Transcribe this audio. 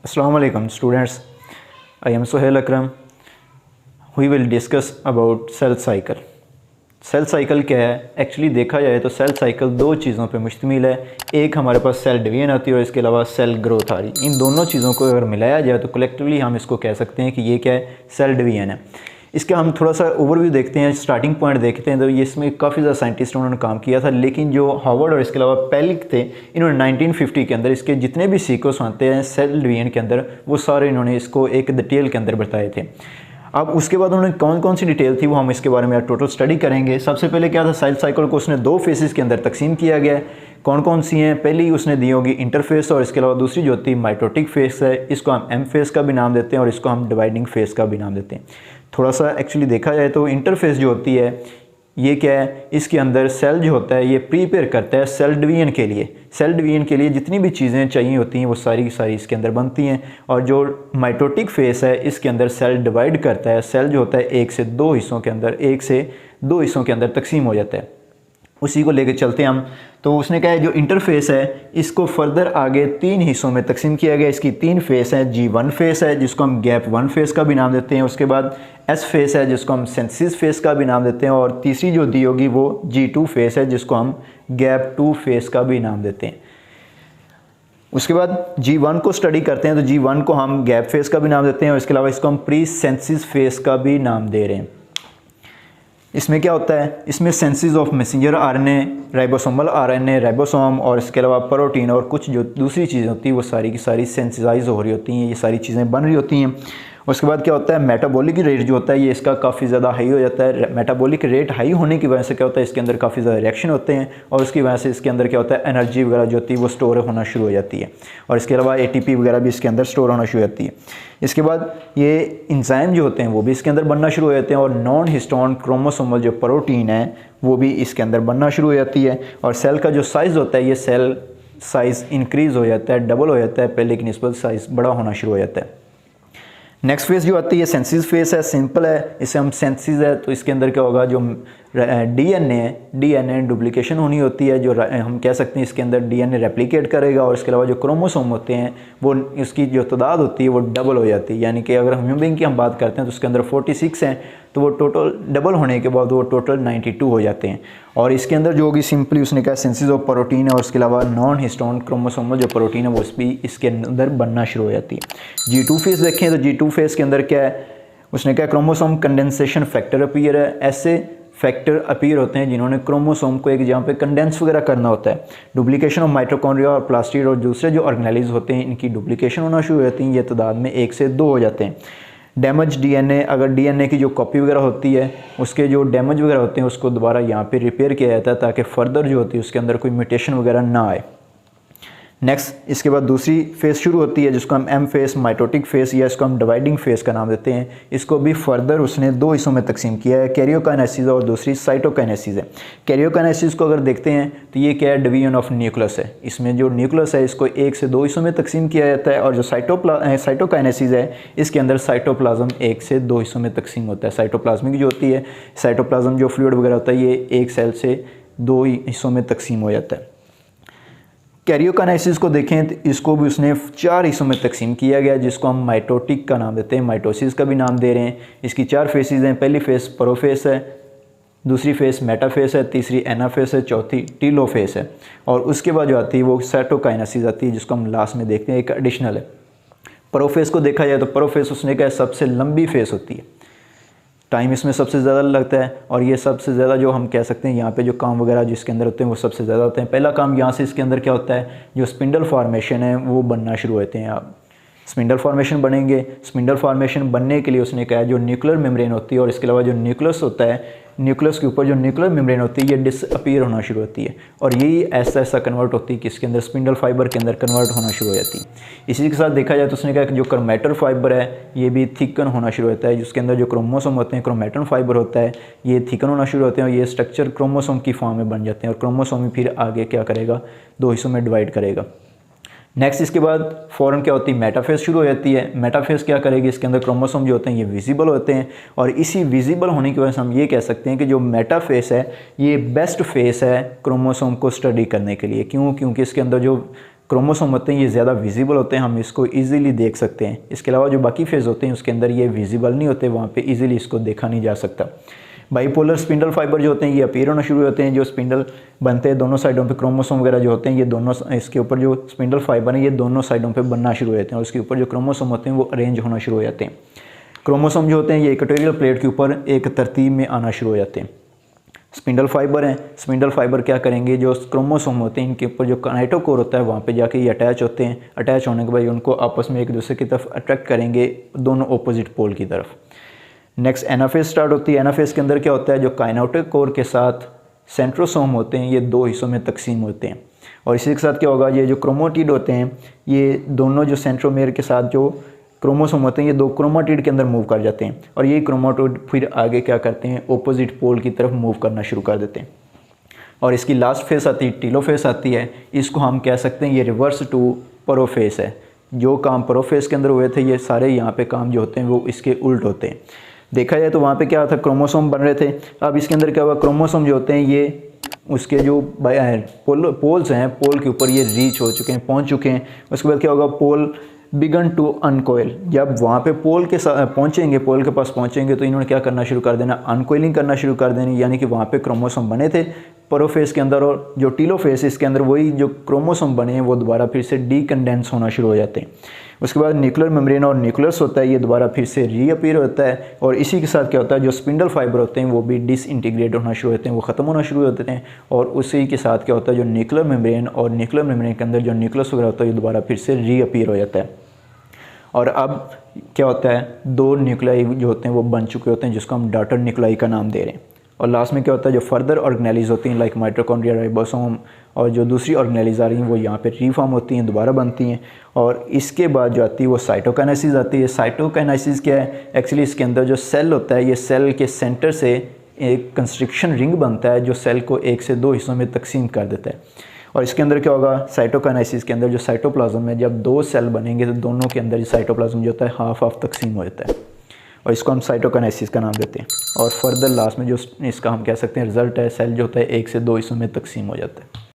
Assalamu alaikum students. I am Sohail Akram. We will discuss about cell cycle. Cell cycle क्या है? Actually देखा जाए तो cell cycle दो चीज़ों पे मुश्तमिल है। एक हमारे पास सेल डिवीजन आती है और इसके अलावा सेल ग्रोथ आ रही। इन दोनों चीज़ों को अगर मिलाया जाए तो कलेक्टिवली हम इसको कह सकते हैं कि ये क्या है? सेल डिवीजन है। इसका हम थोड़ा सा ओवरव्यू देखते हैं, स्टार्टिंग पॉइंट देखते हैं। तो ये इसमें काफ़ी ज़्यादा साइंटिस्ट उन्होंने काम किया था, लेकिन जो हार्वर्ड और इसके अलावा पेलिक थे, इन्होंने 1950 के अंदर इसके जितने भी सीक्वेंस आते हैं सेल डिवीजन के अंदर, वो सारे इन्होंने इसको एक डिटेल के अंदर बताए थे। अब उसके बाद उन्होंने कौन कौन सी डिटेल थी वो हम इसके बारे में टोटल स्टडी करेंगे। सबसे पहले क्या था, सेल साइकिल को उसने दो फेसेस के अंदर तकसीम किया गया है। कौन कौन सी हैं? पहली उसने दी होगी इंटरफेस, और इसके अलावा दूसरी जो होती है माइटोटिक फेस है। इसको हम एम फेस का भी नाम देते हैं और इसको हम डिवाइडिंग फेस का भी नाम देते हैं। थोड़ा सा एक्चुअली देखा जाए तो इंटरफेस जो होती है ये क्या है, इसके अंदर सेल जो होता है ये प्रीपेयर करता है सेल डिवीजन के लिए। सेल डिवीजन के लिए जितनी भी चीज़ें चाहिए होती हैं वो सारी की सारी इसके अंदर बनती हैं। और जो माइटोटिक फेस है इसके अंदर सेल डिवाइड करता है। सेल जो होता है एक से दो हिस्सों के अंदर तकसीम हो जाता है। उसी को लेकर चलते हैं हम। तो उसने कहा है जो इंटरफेस है इसको फर्दर आगे तीन हिस्सों में तकसीम किया गया। इसकी तीन फेस है। G1 फेस है जिसको हम गैप 1 फेस का भी नाम देते हैं। उसके बाद S फेस है जिसको हम सिंथेसिस फेस का भी नाम देते हैं। और तीसरी जो दी होगी वो G2 फेस है जिसको हम गैप 2 फेस का भी नाम देते हैं। उसके बाद G1 को स्टडी करते हैं तो G1 को हम गैप फेस का भी नाम देते हैं और इसके अलावा इसको हम प्री सिंथेसिस फेस का भी नाम दे रहे हैं। इसमें क्या होता है, इसमें senses of messenger RNA, ribosomal RNA, ribosome और इसके अलावा प्रोटीन और कुछ जो दूसरी चीज़ें होती हैं वो सारी की सारी सेंसिटाइज हो रही होती हैं। ये सारी चीज़ें बन रही होती हैं। उसके बाद क्या होता है, मेटाबॉलिक रेट जो होता है ये इसका काफ़ी ज़्यादा हाई हो जाता है। मेटाबॉलिक रेट हाई होने की वजह से क्या होता है, इसके अंदर काफ़ी ज़्यादा रिएक्शन होते हैं और उसकी वजह से इसके अंदर क्या होता है, एनर्जी वगैरह जो होती है वो स्टोर होना शुरू हो जाती है। और इसके अलावा ATP वगैरह भी इसके अंदर स्टोर होना शुरू हो जाती है। इसके बाद ये इंजाइम जो होते हैं वो भी इसके अंदर बनना शुरू हो जाते हैं और नॉन हिस्टोन क्रोमोसोमल जो प्रोटीन है वो भी इसके अंदर बनना शुरू हो जाती है। और सेल का जो साइज़ होता है ये सेल साइज़ इंक्रीज़ हो जाता है, डबल हो जाता है पहले की निस्बत, साइज़ बड़ा होना शुरू हो जाता है। नेक्स्ट फेस जो आती है सिंथेसिस फेस है। सिंपल है, इसे हम सिंथेसिस है तो इसके अंदर क्या होगा, जो डीएनए डुप्लीकेशन होनी होती है। जो हम कह सकते हैं इसके अंदर डीएनए रेप्लिकेट करेगा और इसके अलावा जो क्रोमोसोम होते हैं वो इसकी जो तादाद होती है वो डबल हो जाती है। यानी कि अगर ह्यूमन बीइंग की हम बात करते हैं तो उसके अंदर 46 हैं, तो वो टोटल डबल होने के बाद वो टोटल 92 हो जाते हैं। और इसके अंदर जो होगी सिंपली उसने कहा सिंथेसिस ऑफ प्रोटीन है और उसके अलावा नॉन हिस्टोन क्रोमोसोमल जो प्रोटीन है वो भी इसके अंदर बनना शुरू हो जाती है। G2 फेस देखें तो G2 फेस के अंदर क्या है, उसने कहा क्रोमोसोम कंडेंसेशन फैक्टर अपीयर है। ऐसे फैक्टर अपीयर होते हैं जिन्होंने क्रोमोसोम को एक जगह पे कंडेंस वगैरह करना होता है। डुप्लीकेशन ऑफ माइटोकॉन्ड्रिया और प्लास्टिड और दूसरे जो ऑर्गेनेल्स होते हैं इनकी डुप्लीकेशन होना शुरू हो जाती है। ये तादाद में 1 से 2 हो जाते हैं। डैमेज डीएनए, अगर डीएनए की जो कॉपी वगैरह होती है उसके जो डैमेज वगैरह होते हैं उसको दोबारा यहाँ पे रिपेयर किया जाता है ताकि फर्दर जो होती है उसके अंदर कोई म्यूटेशन वगैरह ना आए। नेक्स्ट इसके बाद दूसरी फेस शुरू होती है जिसको हम एम फेस, माइटोटिक फेस या इसको हम डिवाइडिंग फेस का नाम देते हैं। इसको भी फर्दर उसने दो हिस्सों में तकसीम किया है, कैरियोकाइनेसिस और दूसरी साइटोकाइनेसिस है। कैरियोकाइनेसिस को अगर देखते हैं तो ये क्या है, डिवीजन ऑफ न्यूक्लियस है। इसमें जो न्यूक्लियस है इसको 1 से 2 हिस्सों में तकसीम किया जाता है। और जो साइटोकाइनेसिस है इसके अंदर साइटोप्लाज्म 1 से 2 हिस्सों में तकसीम होता है। साइटोप्लाज्मिक जो होती है, साइटोप्लाज्म जो फ्लूइड वगैरह होता है ये एक सेल से 2 हिस्सों में तकसीम हो जाता है। कैरियोकाइनेसिस को देखें तो इसको भी उसने 4 हिस्सों में तकसीम किया गया जिसको हम माइटोटिक का नाम देते हैं, माइटोसिस का भी नाम दे रहे हैं। इसकी 4 फेसेस हैं। पहली फेस प्रोफेस है, दूसरी फेस मेटाफेस है, तीसरी एनाफेस है, चौथी टीलोफेस है। और उसके बाद जो आती है वो साइटोकाइनेसिस आती है जिसको हम लास्ट में देखते हैं, एक एडिशनल है। प्रोफेस को देखा जाए तो प्रोफेस उसने कहा सबसे लंबी फेस होती है, टाइम इसमें सबसे ज़्यादा लगता है और ये सबसे ज़्यादा जो हम कह सकते हैं यहाँ पे जो काम वगैरह जिसके अंदर होते हैं वो सबसे ज़्यादा होते हैं। पहला काम यहाँ से इसके अंदर क्या होता है, जो स्पिंडल फॉर्मेशन है वो बनना शुरू होते हैं। आप स्पिंडल फॉर्मेशन बनेंगे। स्पिंडल फॉर्मेशन बनने के लिए उसने कहा जो न्यूक्लियर मेम्ब्रेन होती है और इसके अलावा जो न्यूक्लियस होता है, न्यूक्लियस के ऊपर जो न्यूक्लियर मेम्ब्रेन होती है ये डिसअपीयर होना शुरू होती है और यही ऐसा कन्वर्ट होती है कि इसके अंदर स्पिंडल फाइबर के अंदर कन्वर्ट होना शुरू हो जाती है। इसी के साथ देखा जाए तो उसने कहा कि जो क्रोमैटर फाइबर है ये भी थिकन होना शुरू होता है। जिसके अंदर जो क्रोमोसोम होते हैं, क्रोमैटन फाइबर होता है, ये थिकन होना शुरू होते हैं और ये स्ट्रक्चर क्रोमोसोम की फॉर्म में बन जाते हैं और क्रोमोसोम ही फिर आगे क्या करेगा, 2 हिस्सों में डिवाइड करेगा। नेक्स्ट इसके बाद फ़ौरन क्या होती है, मेटाफेस शुरू हो जाती है। मेटाफेस क्या करेगी, इसके अंदर क्रोमोसोम जो होते हैं ये विजिबल होते हैं और इसी विजिबल होने की वजह से हम ये कह सकते हैं कि जो मेटाफेस है ये बेस्ट फेस है क्रोमोसोम को स्टडी करने के लिए। क्यों? क्योंकि इसके अंदर जो क्रोमोसोम होते हैं ये ज़्यादा विजिबल होते हैं, हम इसको ईजिली देख सकते हैं। इसके अलावा जो बाकी फेज़ होते हैं उसके अंदर ये विजिबल नहीं होते, वहाँ पे ईजिली इसको देखा नहीं जा सकता। बाईपोलर स्पिंडल फाइबर जो होते हैं ये अपीयर होना शुरू होते हैं, जो स्पिंडल बनते हैं दोनों साइडों पे, क्रोमोसोम वगैरह जो होते हैं ये दोनों, इसके ऊपर जो स्पिंडल फाइबर है ये दोनों साइडों पे बनना शुरू हो जाते हैं और उसके ऊपर जो क्रोमोसोम होते हैं वो अरेंज होना शुरू हो जाते हैं। क्रोमोसोम जो होते हैं ये इक्वेटोरियल प्लेट के ऊपर एक तरतीब में आना शुरू हो जाते हैं। स्पिंडल फाइबर हैं, स्पिंडल फाइबर क्या करेंगे, जो क्रोमोसोम होते हैं इनके ऊपर जो काइनेटोकोर होता है वहाँ पे जाके ये अटैच होते हैं। अटैच होने के बाद उनको आपस में एक दूसरे की तरफ अट्रैक्ट करेंगे, दोनों ऑपोजिट पोल की तरफ। नेक्स्ट एनाफेज स्टार्ट होती है। एनाफेज के अंदर क्या होता है, जो काइनेटोकोर के साथ सेंट्रोसोम होते हैं ये दो हिस्सों में तकसीम होते हैं और इसी के साथ क्या होगा, ये जो क्रोमोटिड होते हैं ये दोनों जो सेंट्रोमेयर के साथ जो क्रोमोसोम होते हैं ये दो क्रोमाटिड के अंदर मूव कर जाते हैं और ये क्रोमाटिड फिर आगे क्या करते हैं, ऑपोजिट पोल की तरफ मूव करना शुरू कर देते हैं। और इसकी लास्ट फेस आती है, टीलोफेस आती है। इसको हम कह सकते हैं ये रिवर्स टू प्रोफेस है। जो काम प्रोफेस के अंदर हुए थे ये सारे यहाँ पे काम जो होते हैं वो इसके उल्ट होते हैं। देखा जाए तो वहाँ पे क्या था, क्रोमोसोम बन रहे थे, अब इसके अंदर क्या हुआ, क्रोमोसोम जो होते हैं ये उसके जो पोल्स हैं, पोल के ऊपर ये रीच हो चुके हैं, पहुँच चुके हैं। उसके बाद क्या होगा, पोल बिगन टू अनकोयल। जब वहाँ पे पोल के साथ पहुँचेंगे, पोल के पास पहुँचेंगे तो इन्होंने क्या करना शुरू कर देना, अनकोइलिंग करना शुरू कर देनी, यानी कि वहाँ पे क्रोमोसोम बने थे प्रोफेस के अंदर और जो टीलोफेस इसके अंदर वही जो क्रोमोसोम बने हैं वो दोबारा फिर से डीकंडेंस होना शुरू हो जाते हैं। उसके बाद न्यूक्लियर मेम्ब्रेन और न्यूक्लियस होता है, ये दोबारा फिर से रीअपीयर होता है और इसी के साथ क्या होता है, जो स्पिंडल फाइबर होते हैं वो भी डिसइंटीग्रेट होना शुरू होते हैं, वो ख़त्म होना शुरू होते हैं और उसी के साथ क्या होता है, जो न्यूक्लियर मेम्ब्रेन और न्यूक्लियर मेम्ब्रेन के अंदर जो न्यूक्लियस वगैरह होता है ये दोबारा फिर से रीअपीयर हो जाता है। और अब क्या होता है, दो न्यूक्लियाई जो होते हैं वो बन चुके होते हैं जिसको हम डॉटर न्यूक्लियाई का नाम दे रहे हैं। और लास्ट में क्या होता है, जो फर्दर ऑर्गेनेलीज होती हैं लाइक माइटोकॉन्ड्रिया, राइबोसोम और जो दूसरी ऑर्गेनेलीज आ रही हैं वो यहाँ पे रीफॉर्म होती हैं, दोबारा बनती हैं और इसके बाद जो आती है वो साइटोकाइनेसिस आती है। साइटोकाइनेसिस क्या है, एक्चुअली इसके अंदर जो सेल होता है ये सेल के सेंटर से एक कंस्ट्रिक्शन रिंग बनता है जो सेल को एक से दो हिस्सों में तकसीम कर देता है। और इसके अंदर क्या होगा, साइटोकाइनेसिस के अंदर जो साइटोप्लाज्म में जब दो सेल बनेंगे तो दोनों के अंदर साइटोप्लाज्म जो होता है हाफ हाफ तकसीम हो जाता है और इसको हम साइटोकाइनेसिस का नाम देते हैं। और फर्दर लास्ट में जो इसका हम कह सकते हैं रिजल्ट है, सेल जो होता है एक से दो हिस्सों में तकसीम हो जाता है।